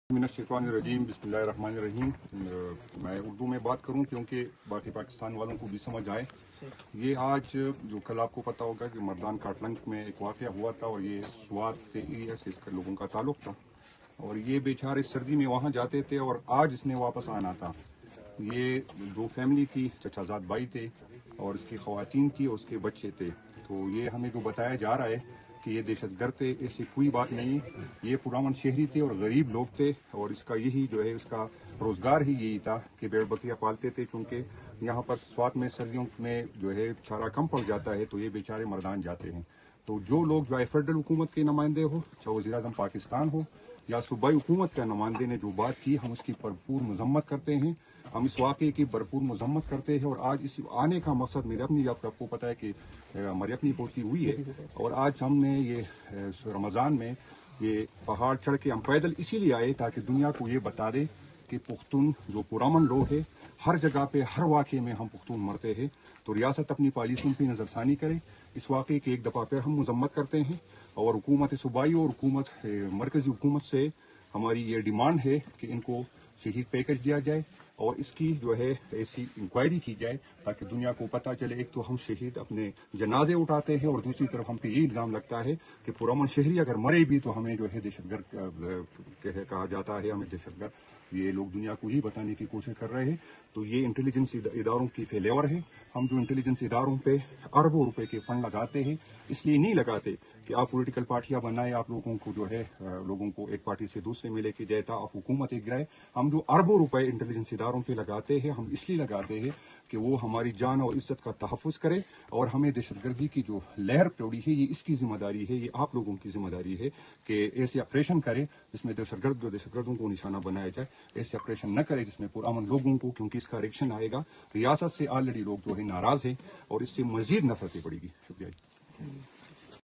मिनश्शैतानिर्रजीम बिस्मिल्लाहिर्रहमानिर्रहीम। मैं उर्दू में बात करूं क्योंकि बाकी पाकिस्तान वालों को भी समझ आए। ये आज जो कल आपको पता होगा कि मर्दान काटलंग में एक वाक़या हुआ था और ये स्वात के एरिया से इसके लोगों का ताल्लुक था और ये बेचारे सर्दी में वहाँ जाते थे और आज इसने वापस आना था। ये दो फैमिली थी, चचाजाद भाई थे और इसकी ख़वातीन थी और उसके बच्चे थे। तो ये हमें जो बताया जा रहा है कि ये दहशतगर्द थे, ऐसी कोई बात नहीं। ये पुरान शहरी थे और गरीब लोग थे और इसका यही जो है इसका रोज़गार ही यही था कि भेड़ बकरियाँ पालते थे। क्योंकि यहाँ पर स्वात में सर्दियों में जो है चारा कम पड़ जाता है तो ये बेचारे मर्दान जाते हैं। तो जो लोग जो है फेडरल हुकूमत के नुमाइंदे हो, चाहे वज़ीर-ए-आज़म पाकिस्तान हो या सूबाई हुकूमत के नुमाइंदे ने जो बात की, हम उसकी भरपूर मजम्मत करते हैं। हम इस वाक़े की भरपूर मजम्मत करते हैं और आज इस आने का मकसद मेरे अपनी, आपको पता है कि हमारी अपनी पोती हुई है और आज हमने ये रमज़ान में ये पहाड़ चढ़ के हम पैदल इसीलिए आए ताकि दुनिया को ये बता दे कि पुख्तून जो पुरामन लोग हैं, हर जगह पे हर वाक़े में हम पुख्तून मरते हैं। तो रियासत अपनी पॉलिसियों की नज़रसानी करे। इस वाक़े की एक दफ़ा फिर हम मजम्मत करते हैं और हुकूमत सूबाई और हुकूमत मरकज़ी हुकूमत से हमारी ये डिमांड है कि इनको शहीद पैकेज दिया जाए और इसकी जो है ऐसी इंक्वायरी की जाए ताकि दुनिया को पता चले। एक तो हम शहीद अपने जनाजे उठाते हैं और दूसरी तरफ हम पे ये इल्ज़ाम लगता है कि पुरअमन शहरी अगर मरे भी तो हमें जो है दहशतगर्द कहा जाता है, हमें दहशतगर्द। ये लोग दुनिया को ही बताने की कोशिश कर रहे हैं। तो ये इंटेलिजेंस इदारों की फेलेवर है। हम जो इंटेलिजेंस इदारों पे अरबों रुपए के फंड लगाते हैं, इसलिए नहीं लगाते कि आप पॉलिटिकल पार्टियां बनाए, आप लोगों को जो है लोगों को एक पार्टी से दूसरे में लेके जाए, आप हुकूमत एक गिराए। हम जो अरबों रुपए इंटेलिजेंस इदारों पे लगाते हैं, हम इसलिए लगाते हैं कि वो हमारी जान और इज्जत का तहफ़्फ़ुज़ करे और हमें दहशतगर्दी की जो लहर चौड़ी है, ये इसकी जिम्मेदारी है, ये आप लोगों की जिम्मेदारी है कि ऐसे ऑपरेशन करे जिसमें दहशतगर्दों को निशाना बनाया जाए। ऐसे ऑपरेशन न करे जिसमें पुरअमन लोगों को, क्योंकि इसका रिएक्शन आएगा। रियासत से ऑलरेडी लोग जो है नाराज़ हैं और इससे मज़ीद नफरतें बढ़ेगी। शुक्रिया।